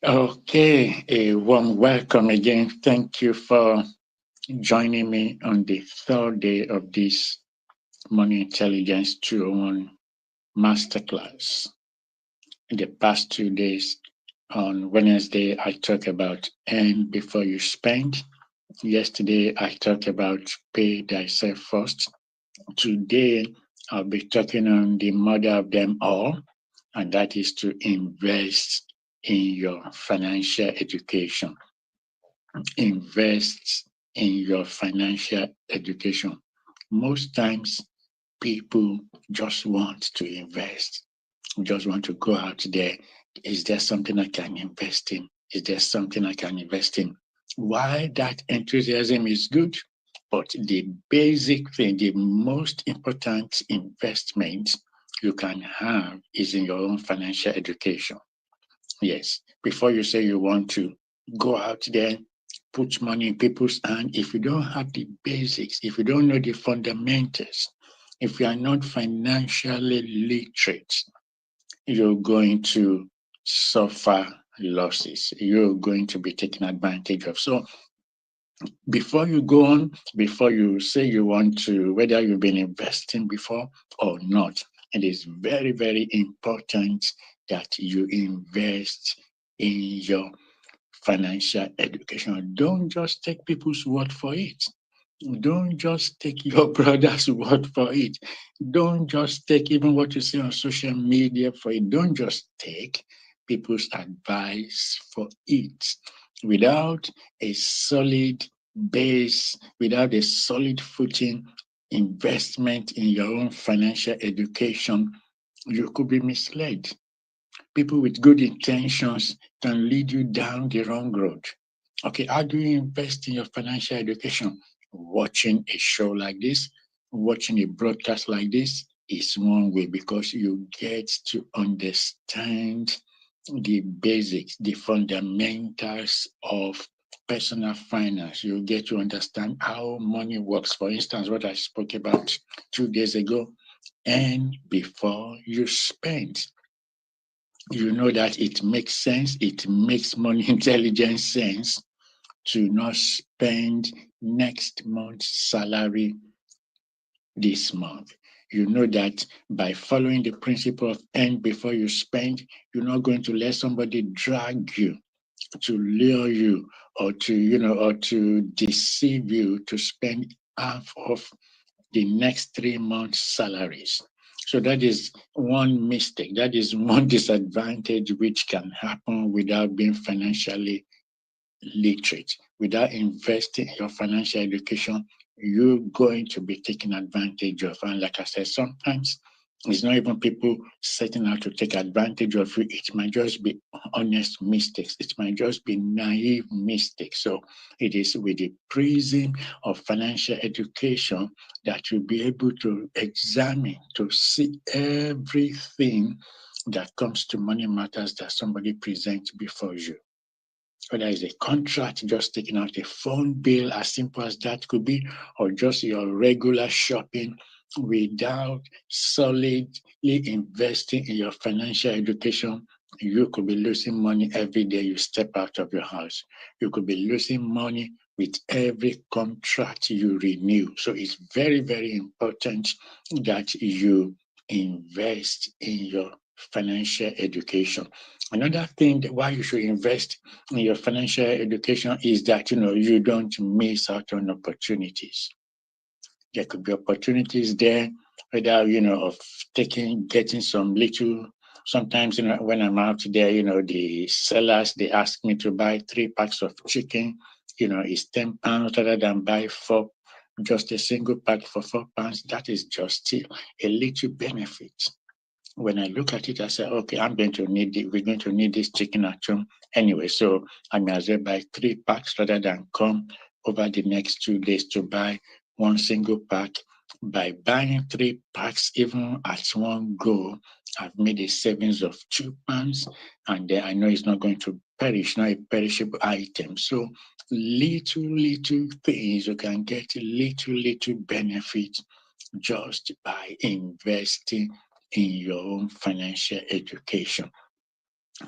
Okay, a warm welcome again. Thank you for joining me on the third day of this Money Intelligence 201 Masterclass. In the past 2 days, on Wednesday, I talked about earn before you spend. Yesterday, I talked about pay thyself first. Today, I'll be talking on the mother of them all, and that is to invest in your financial education. Invest in your financial education. Most times, people just want to invest, just want to go out there. Is there something I can invest in? Is there something I can invest in? Why that enthusiasm is good, but the basic thing, the most important investment you can have is in your own financial education. Yes, before you say you want to go out there, put money in people's hand, if you don't have the basics, if you don't know the fundamentals, if you are not financially literate, you're going to suffer losses. You're going to be taken advantage of. So before you go on, before you say you want to, whether you've been investing before or not, it is very, very important that you invest in your financial education. Don't just take people's word for it. Don't just take your brother's word for it. Don't just take even what you see on social media for it. Don't just take people's advice for it. Without a solid base, without a solid footing, investment in your own financial education, you could be misled. People with good intentions can lead you down the wrong road. Okay, how do you invest in your financial education? Watching a show like this, watching a broadcast like this is one way because you get to understand the basics, the fundamentals of personal finance. You get to understand how money works. For instance, what I spoke about 2 days ago, and before you spend, you know that it makes sense, it makes money intelligence sense to not spend next month's salary this month. You know that by following the principle of earn before you spend, you're not going to let somebody drag you, to lure you, or to, or to deceive you to spend half of the next 3 months' salaries. So that is one mistake. That is one disadvantage which can happen without being financially literate. Without investing in your financial education, you're going to be taken advantage of. And like I said, sometimes it's not even people setting out to take advantage of you. It might just be honest mistakes. It might just be naive mistakes. So it is with the prism of financial education that you'll be able to examine, to see everything that comes to money matters that somebody presents before you. Whether it's a contract, just taking out a phone bill, as simple as that could be, or just your regular shopping without solidly investing in your financial education, you could be losing money every day you step out of your house. You could be losing money with every contract you renew. So it's very, very important that you invest in your financial education. Another thing that why you should invest in your financial education is that you don't miss out on opportunities. There could be opportunities there, whether of getting some little. Sometimes when I'm out there, the sellers they ask me to buy 3 packs of chicken. It's £10 rather than buy four. Just a single pack for £4. That is just still a little benefit. When I look at it, I say, okay, I'm going to need it. We're going to need this chicken at home anyway. So I may as well buy 3 packs rather than come over the next 2 days to buy one single pack. By buying 3 packs, even at one go, I've made a savings of £2, and then I know it's not going to perish, not a perishable item. So little things you can get little benefit just by investing in your own financial education.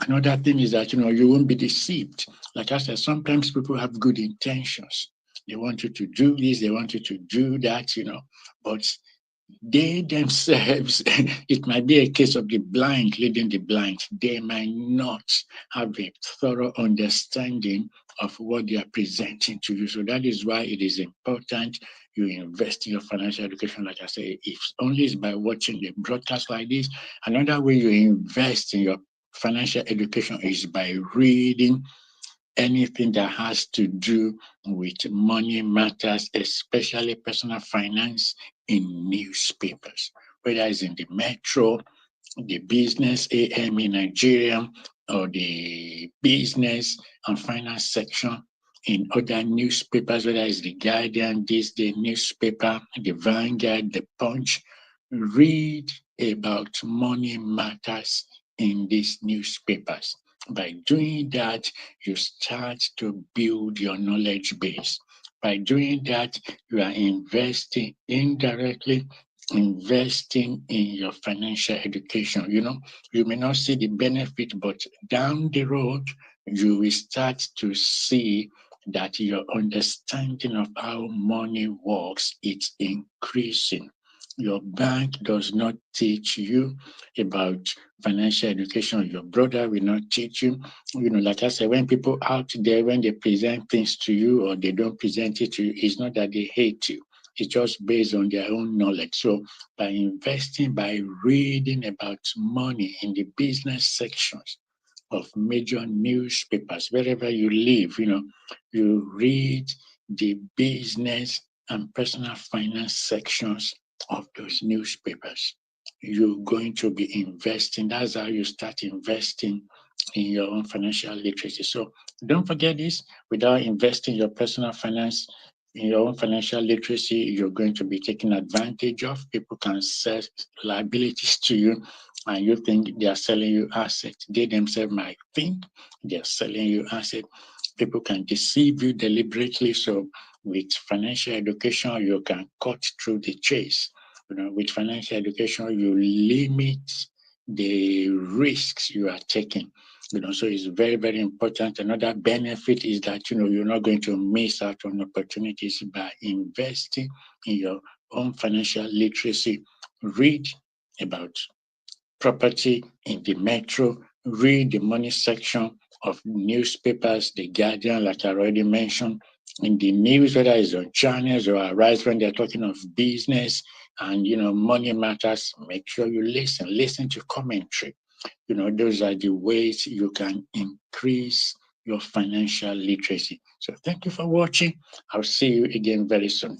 Another thing is that, you won't be deceived. Like I said, sometimes people have good intentions. They want you to do this, they want you to do that, but they themselves, it might be a case of the blind leading the blind. They might not have a thorough understanding of what they are presenting to you. So that is why it is important you invest in your financial education. Like I say, if only is by watching the broadcast like this. Another way you invest in your financial education is by reading anything that has to do with money matters, especially personal finance in newspapers, whether it's in the Metro, the Business AM in Nigeria, or the business and finance section in other newspapers, whether it's the Guardian, this day newspaper, the Vanguard, the Punch. Read about money matters in these newspapers. By doing that, you start to build your knowledge base. By doing that, you are investing indirectly, investing in your financial education. You may not see the benefit, but down the road, you will start to see that your understanding of how money works is increasing. Your bank does not teach you about financial education. Your brother will not teach you. Like I said, when people out there, when they present things to you or they don't present it to you, it's not that they hate you. It's just based on their own knowledge. So by investing, by reading about money in the business sections of major newspapers, wherever you live, you read the business and personal finance sections of those newspapers. You're going to be investing. That's how you start investing in your own financial literacy. So don't forget this. Without investing your personal finance in your own financial literacy, you're going to be taken advantage of. People can sell liabilities to you, and you think they are selling you assets. They themselves might think they are selling you assets. People can deceive you deliberately. So with financial education, you can cut through the chase. With financial education, you limit the risks you are taking. So it's very, very important. Another benefit is that, you're not going to miss out on opportunities by investing in your own financial literacy. Read about property in the Metro, read the money section of newspapers, The Guardian, like I already mentioned, in the news, whether it's on channels or Arise when they're talking of business and, money matters, make sure you listen to commentary. Those are the ways you can increase your financial literacy. So thank you for watching. I'll see you again very soon.